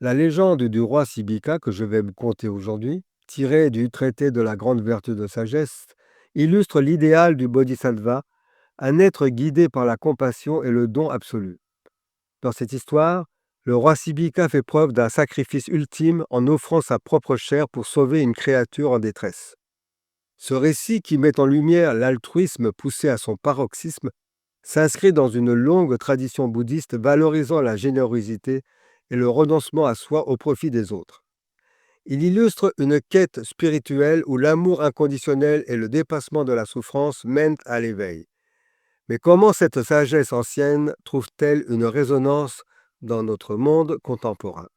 La légende du roi Sibika que je vais vous conter aujourd'hui, tirée du traité de la grande vertu de sagesse, illustre l'idéal du bodhisattva, un être guidé par la compassion et le don absolu. Dans cette histoire, le roi Sibika fait preuve d'un sacrifice ultime en offrant sa propre chair pour sauver une créature en détresse. Ce récit, qui met en lumière l'altruisme poussé à son paroxysme, s'inscrit dans une longue tradition bouddhiste valorisant la générosité et le renoncement à soi au profit des autres. Il illustre une quête spirituelle où l'amour inconditionnel et le dépassement de la souffrance mènent à l'éveil. Mais comment cette sagesse ancienne trouve-t-elle une résonance dans notre monde contemporain?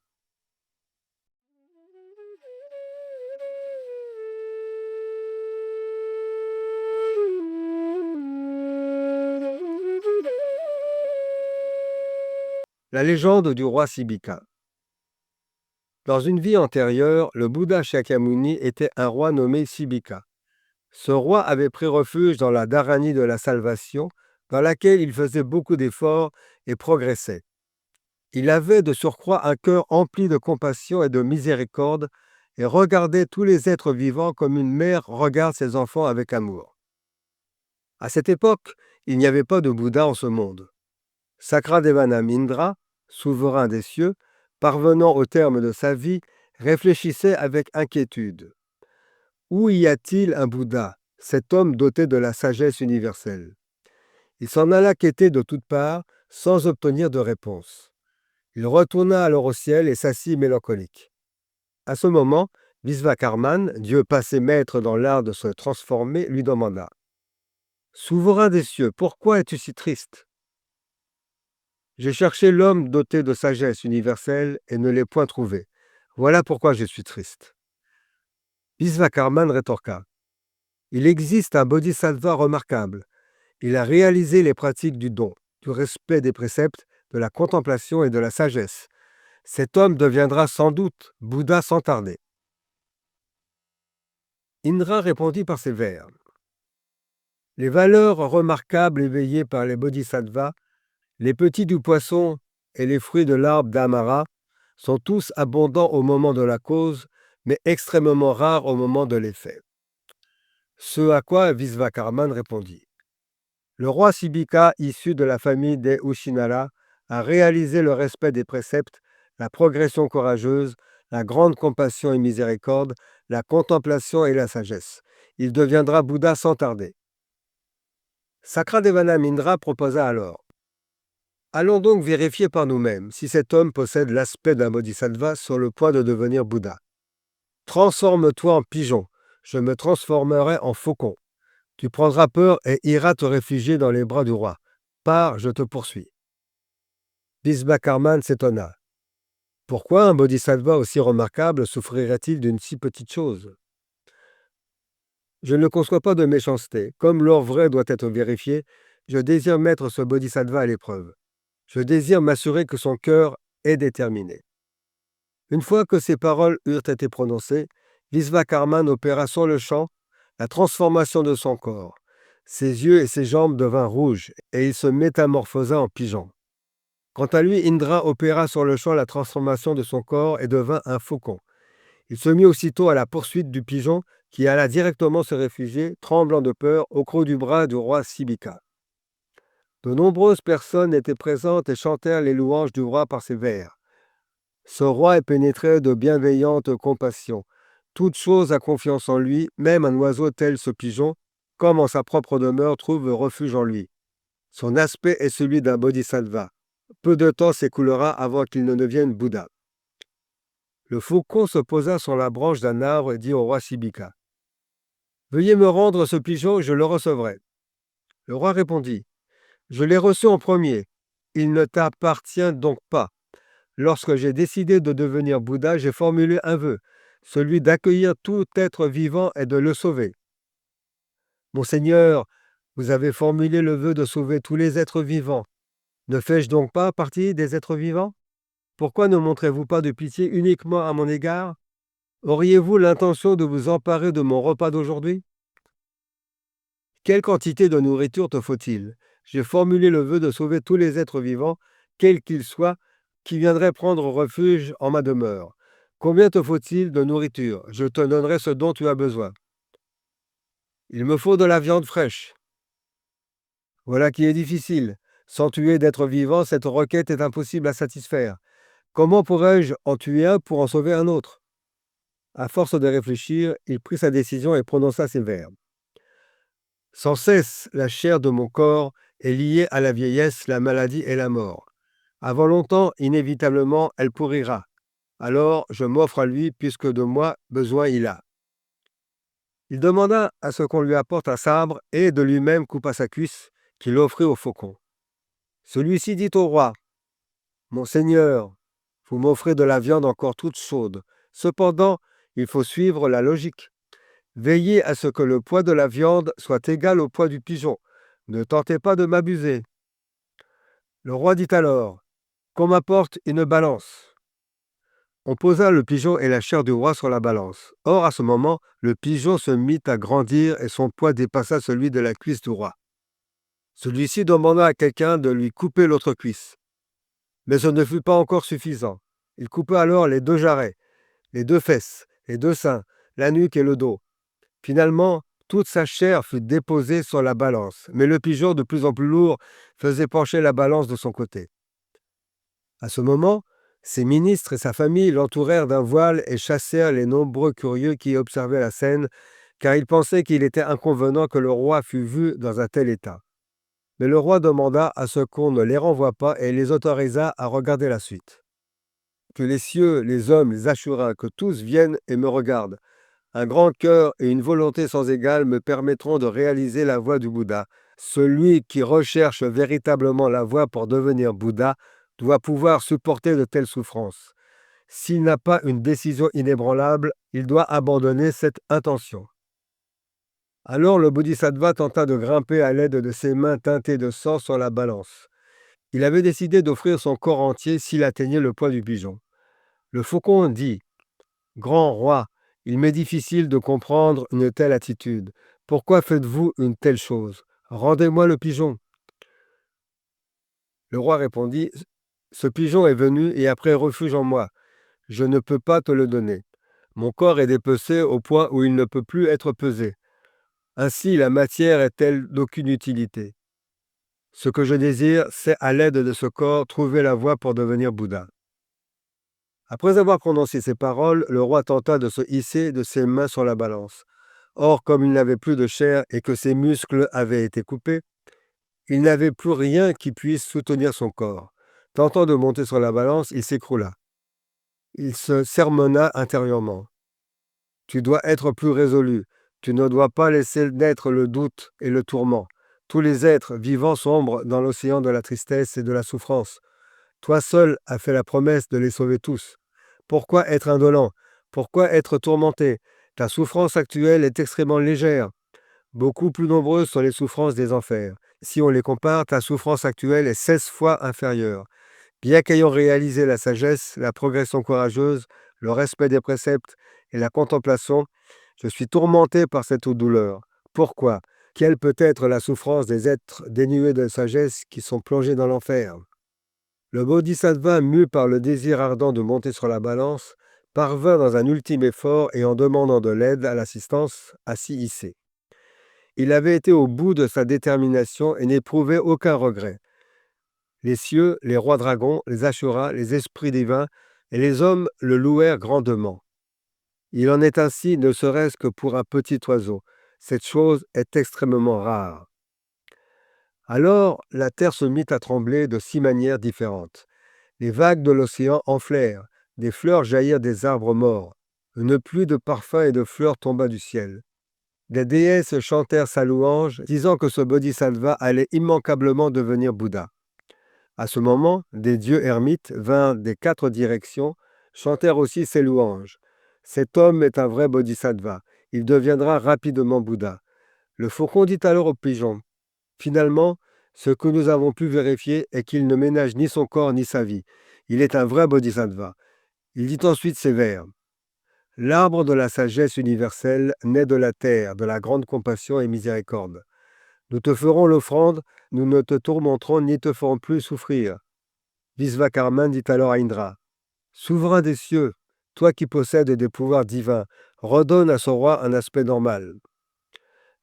La légende du roi Sibika. Dans une vie antérieure, le Bouddha Shakyamuni était un roi nommé Sibika. Ce roi avait pris refuge dans la Dharani de la Salvation, dans laquelle il faisait beaucoup d'efforts et progressait. Il avait de surcroît un cœur empli de compassion et de miséricorde et regardait tous les êtres vivants comme une mère regarde ses enfants avec amour. À cette époque, il n'y avait pas de Bouddha en ce monde. Sakradevana Mindra, souverain des cieux, parvenant au terme de sa vie, réfléchissait avec inquiétude. Où y a-t-il un Bouddha, cet homme doté de la sagesse universelle? Il s'en alla quêter de toutes parts, sans obtenir de réponse. Il retourna alors au ciel et s'assit mélancolique. À ce moment, Visvakarman, dieu passé maître dans l'art de se transformer, lui demanda: Souverain des cieux, pourquoi es-tu si triste? J'ai cherché l'homme doté de sagesse universelle et ne l'ai point trouvé. Voilà pourquoi je suis triste. Visvakarman rétorqua: Il existe un bodhisattva remarquable. Il a réalisé les pratiques du don, du respect des préceptes, de la contemplation et de la sagesse. Cet homme deviendra sans doute Bouddha sans tarder. Indra répondit par ces vers: Les valeurs remarquables éveillées par les bodhisattvas, les petits du poisson et les fruits de l'arbre d'Amara sont tous abondants au moment de la cause, mais extrêmement rares au moment de l'effet. Ce à quoi Visvakarman répondit: Le roi Sibika, issu de la famille des Ushinara, a réalisé le respect des préceptes, la progression courageuse, la grande compassion et miséricorde, la contemplation et la sagesse. Il deviendra Bouddha sans tarder. Sakradevana Mindra proposa alors: Allons donc vérifier par nous-mêmes si cet homme possède l'aspect d'un bodhisattva sur le point de devenir Bouddha. Transforme-toi en pigeon, je me transformerai en faucon. Tu prendras peur et iras te réfugier dans les bras du roi. Pars, je te poursuis. Visvakarman s'étonna. Pourquoi un bodhisattva aussi remarquable souffrirait-il d'une si petite chose? Je ne conçois pas de méchanceté. Comme l'or vrai doit être vérifié, je désire mettre ce bodhisattva à l'épreuve. Je désire m'assurer que son cœur est déterminé. Une fois que ces paroles eurent été prononcées, Visvakarman opéra sur le champ la transformation de son corps. Ses yeux et ses jambes devinrent rouges, et il se métamorphosa en pigeon. Quant à lui, Indra opéra sur le champ la transformation de son corps et devint un faucon. Il se mit aussitôt à la poursuite du pigeon, qui alla directement se réfugier, tremblant de peur, au creux du bras du roi Sibika. De nombreuses personnes étaient présentes et chantèrent les louanges du roi par ces vers. Ce roi est pénétré de bienveillante compassion. Toute chose a confiance en lui, même un oiseau tel ce pigeon, comme en sa propre demeure, trouve refuge en lui. Son aspect est celui d'un bodhisattva. Peu de temps s'écoulera avant qu'il ne devienne Bouddha. Le faucon se posa sur la branche d'un arbre et dit au roi Sibika: Veuillez me rendre ce pigeon, je le recevrai. Le roi répondit: Je l'ai reçu en premier. Il ne t'appartient donc pas. Lorsque j'ai décidé de devenir Bouddha, j'ai formulé un vœu, celui d'accueillir tout être vivant et de le sauver. Monseigneur, vous avez formulé le vœu de sauver tous les êtres vivants. Ne fais-je donc pas partie des êtres vivants? Pourquoi ne montrez-vous pas de pitié uniquement à mon égard? Auriez-vous l'intention de vous emparer de mon repas d'aujourd'hui? Quelle quantité de nourriture te faut-il? J'ai formulé le vœu de sauver tous les êtres vivants, quels qu'ils soient, qui viendrait prendre refuge en ma demeure. Combien te faut-il de nourriture? Je te donnerai ce dont tu as besoin. Il me faut de la viande fraîche. Voilà qui est difficile. Sans tuer d'être vivant, cette requête est impossible à satisfaire. Comment pourrais-je en tuer un pour en sauver un autre? À force de réfléchir, il prit sa décision et prononça ces vers. Sans cesse, la chair de mon corps est liée à la vieillesse, la maladie et la mort. Avant longtemps, inévitablement, elle pourrira. Alors, je m'offre à lui, puisque de moi besoin il a. Il demanda à ce qu'on lui apporte un sabre et de lui-même coupa sa cuisse, qu'il offrit au faucon. Celui-ci dit au roi, Mon seigneur, vous m'offrez de la viande encore toute chaude. Cependant, il faut suivre la logique. Veillez à ce que le poids de la viande soit égal au poids du pigeon. Ne tentez pas de m'abuser. Le roi dit alors, Qu'on m'apporte une balance. On posa le pigeon et la chair du roi sur la balance. Or, à ce moment, le pigeon se mit à grandir et son poids dépassa celui de la cuisse du roi. Celui-ci demanda à quelqu'un de lui couper l'autre cuisse. Mais ce ne fut pas encore suffisant. Il coupa alors les 2 jarrets, les 2 fesses, les 2 seins, la nuque et le dos. Finalement, toute sa chair fut déposée sur la balance, mais le pigeon, de plus en plus lourd, faisait pencher la balance de son côté. À ce moment, ses ministres et sa famille l'entourèrent d'un voile et chassèrent les nombreux curieux qui observaient la scène, car ils pensaient qu'il était inconvenant que le roi fût vu dans un tel état. Mais le roi demanda à ce qu'on ne les renvoie pas et les autorisa à regarder la suite. Que les cieux, les hommes, les Ashuras, que tous viennent et me regardent. Un grand cœur et une volonté sans égale me permettront de réaliser la voie du Bouddha. Celui qui recherche véritablement la voie pour devenir Bouddha doit pouvoir supporter de telles souffrances. S'il n'a pas une décision inébranlable, il doit abandonner cette intention. Alors le bodhisattva tenta de grimper à l'aide de ses mains teintées de sang sur la balance. Il avait décidé d'offrir son corps entier s'il atteignait le poids du pigeon. Le faucon dit « Grand roi, il m'est difficile de comprendre une telle attitude. Pourquoi faites-vous une telle chose? Rendez-moi le pigeon. » Le roi répondit « Ce pigeon est venu et a pris refuge en moi. Je ne peux pas te le donner. Mon corps est dépecé au point où il ne peut plus être pesé. Ainsi, la matière est-elle d'aucune utilité. Ce que je désire, c'est à l'aide de ce corps trouver la voie pour devenir Bouddha. » Après avoir prononcé ces paroles, le roi tenta de se hisser de ses mains sur la balance. Or, comme il n'avait plus de chair et que ses muscles avaient été coupés, il n'avait plus rien qui puisse soutenir son corps. Tentant de monter sur la balance, il s'écroula. Il se sermonna intérieurement. Tu dois être plus résolu. Tu ne dois pas laisser naître le doute et le tourment. Tous les êtres vivants sombrent dans l'océan de la tristesse et de la souffrance. Toi seul as fait la promesse de les sauver tous. Pourquoi être indolent? Pourquoi être tourmenté? Ta souffrance actuelle est extrêmement légère. Beaucoup plus nombreuses sont les souffrances des enfers. Si on les compare, ta souffrance actuelle est 16 fois inférieure. Bien qu'ayant réalisé la sagesse, la progression courageuse, le respect des préceptes et la contemplation, je suis tourmenté par cette douleur. Pourquoi? Quelle peut être la souffrance des êtres dénués de sagesse qui sont plongés dans l'enfer? Le bodhisattva, mu par le désir ardent de monter sur la balance, parvint dans un ultime effort et en demandant de l'aide à l'assistance, à s'y hisser. Il avait été au bout de sa détermination et n'éprouvait aucun regret. Les cieux, les rois dragons, les ashuras, les esprits divins et les hommes le louèrent grandement. Il en est ainsi ne serait-ce que pour un petit oiseau. Cette chose est extrêmement rare. Alors la terre se mit à trembler de 6 manières différentes. Les vagues de l'océan enflèrent, des fleurs jaillirent des arbres morts. Une pluie de parfums et de fleurs tomba du ciel. Des déesses chantèrent sa louange, disant que ce bodhisattva allait immanquablement devenir Bouddha. À ce moment, des dieux ermites vinrent des 4 directions, chantèrent aussi ses louanges. Cet homme est un vrai bodhisattva. Il deviendra rapidement Bouddha. Le faucon dit alors au pigeon, finalement, ce que nous avons pu vérifier est qu'il ne ménage ni son corps ni sa vie. Il est un vrai bodhisattva. Il dit ensuite ces vers. L'arbre de la sagesse universelle naît de la terre, de la grande compassion et miséricorde. Nous te ferons l'offrande, nous ne te tourmenterons ni te ferons plus souffrir. Visvakarman dit alors à Indra, « Souverain des cieux, toi qui possèdes des pouvoirs divins, redonne à ce roi un aspect normal. »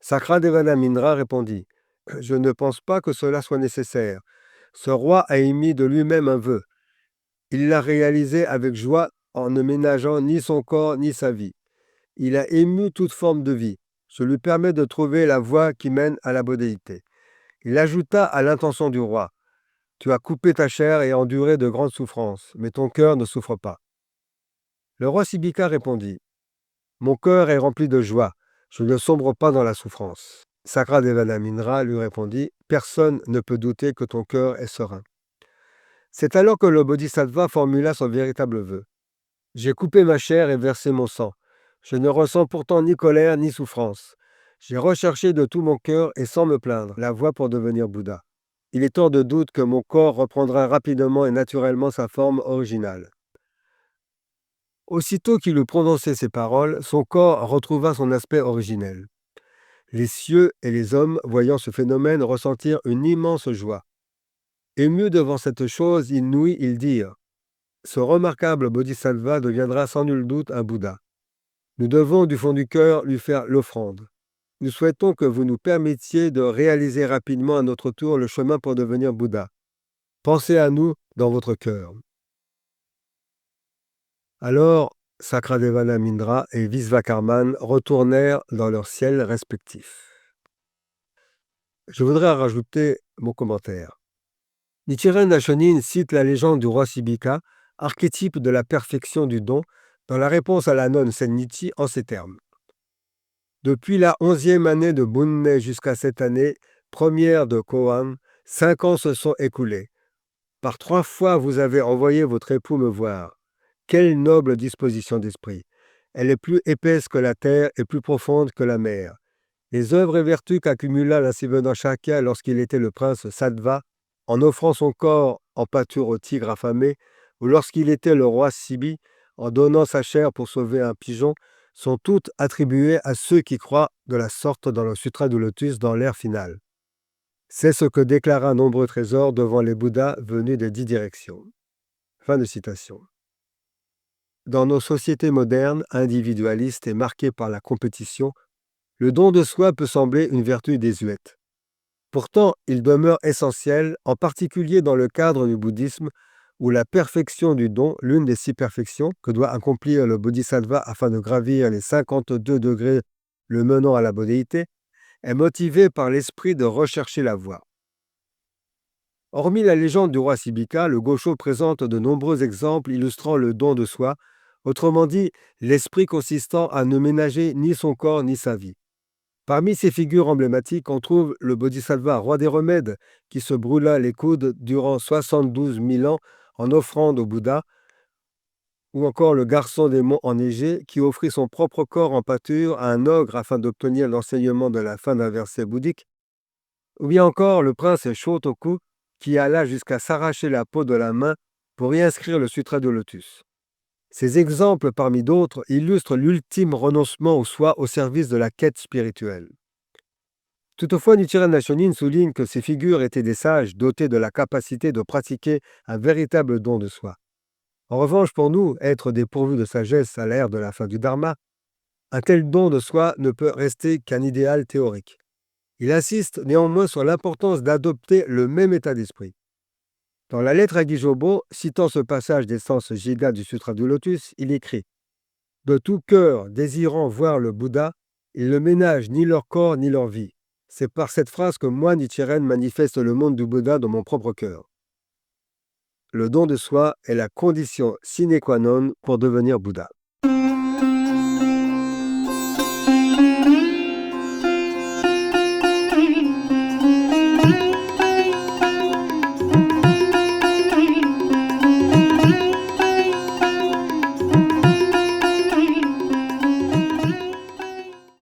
Sakradevanam Indra répondit, « Je ne pense pas que cela soit nécessaire. Ce roi a émis de lui-même un vœu. Il l'a réalisé avec joie en ne ménageant ni son corps ni sa vie. Il a ému toute forme de vie. Je lui permets de trouver la voie qui mène à la bodhéité. » Il ajouta à l'intention du roi, « Tu as coupé ta chair et enduré de grandes souffrances, mais ton cœur ne souffre pas. » Le roi Sibika répondit, « Mon cœur est rempli de joie, je ne sombre pas dans la souffrance. » Sakradevanam Indra lui répondit, « Personne ne peut douter que ton cœur est serein. » C'est alors que le bodhisattva formula son véritable vœu. « J'ai coupé ma chair et versé mon sang. Je ne ressens pourtant ni colère ni souffrance. J'ai recherché de tout mon cœur et sans me plaindre la voie pour devenir Bouddha. Il est hors de doute que mon corps reprendra rapidement et naturellement sa forme originale. » Aussitôt qu'il eut prononcé ces paroles, son corps retrouva son aspect originel. Les cieux et les hommes, voyant ce phénomène, ressentirent une immense joie. Émus devant cette chose inouïe, ils dirent, « Ce remarquable bodhisattva deviendra sans nul doute un Bouddha. Nous devons du fond du cœur lui faire l'offrande. Nous souhaitons que vous nous permettiez de réaliser rapidement à notre tour le chemin pour devenir Bouddha. Pensez à nous dans votre cœur. » Alors, Sakradevanam Indra et Visvakarman retournèrent dans leurs ciels respectifs. Je voudrais rajouter mon commentaire. Nichiren Daishonin cite la légende du roi Sibika, archétype de la perfection du don, dans la réponse à la nonne Sennichi en ces termes. Depuis la 11e année de Bunmei jusqu'à cette année, première de Koan, 5 ans se sont écoulés. Par 3 fois vous avez envoyé votre époux me voir. Quelle noble disposition d'esprit! Elle est plus épaisse que la terre et plus profonde que la mer. Les œuvres et vertus qu'accumula l'insivenant Shakya lorsqu'il était le prince Sattva, en offrant son corps en pâture au tigre affamé, ou lorsqu'il était le roi Sibi, en donnant sa chair pour sauver un pigeon, sont toutes attribuées à ceux qui croient de la sorte dans le Sutra du Lotus dans l'ère finale. C'est ce que déclara un nombreux trésor devant les Bouddhas venus des 10 directions. Fin de citation. Dans nos sociétés modernes, individualistes et marquées par la compétition, le don de soi peut sembler une vertu désuète. Pourtant, il demeure essentiel, en particulier dans le cadre du bouddhisme, où la perfection du don, l'une des 6 perfections que doit accomplir le bodhisattva afin de gravir les 52 degrés le menant à la bodhéité, est motivée par l'esprit de rechercher la voie. Hormis la légende du roi Sibika, le Gosho présente de nombreux exemples illustrant le don de soi, autrement dit, l'esprit consistant à ne ménager ni son corps ni sa vie. Parmi ces figures emblématiques, on trouve le bodhisattva roi des remèdes, qui se brûla les coudes durant 72 000 ans en offrande au Bouddha, ou encore le garçon des monts enneigés, qui offrit son propre corps en pâture à un ogre afin d'obtenir l'enseignement de la fin d'un verset bouddhique, ou bien encore le prince Shotoku, qui alla jusqu'à s'arracher la peau de la main pour y inscrire le Sutra du Lotus. Ces exemples, parmi d'autres, illustrent l'ultime renoncement au soi au service de la quête spirituelle. Toutefois, Nichiren Daishonin souligne que ces figures étaient des sages dotés de la capacité de pratiquer un véritable don de soi. En revanche, pour nous, êtres dépourvus de sagesse à l'ère de la fin du Dharma, un tel don de soi ne peut rester qu'un idéal théorique. Il insiste néanmoins sur l'importance d'adopter le même état d'esprit. Dans la lettre à Gijobo, citant ce passage des sens Jida du Sutra du Lotus, il écrit « De tout cœur désirant voir le Bouddha, ils ne ménagent ni leur corps ni leur vie. C'est par cette phrase que moi, Nichiren, manifeste le monde du Bouddha dans mon propre cœur. » Le don de soi est la condition sine qua non pour devenir Bouddha.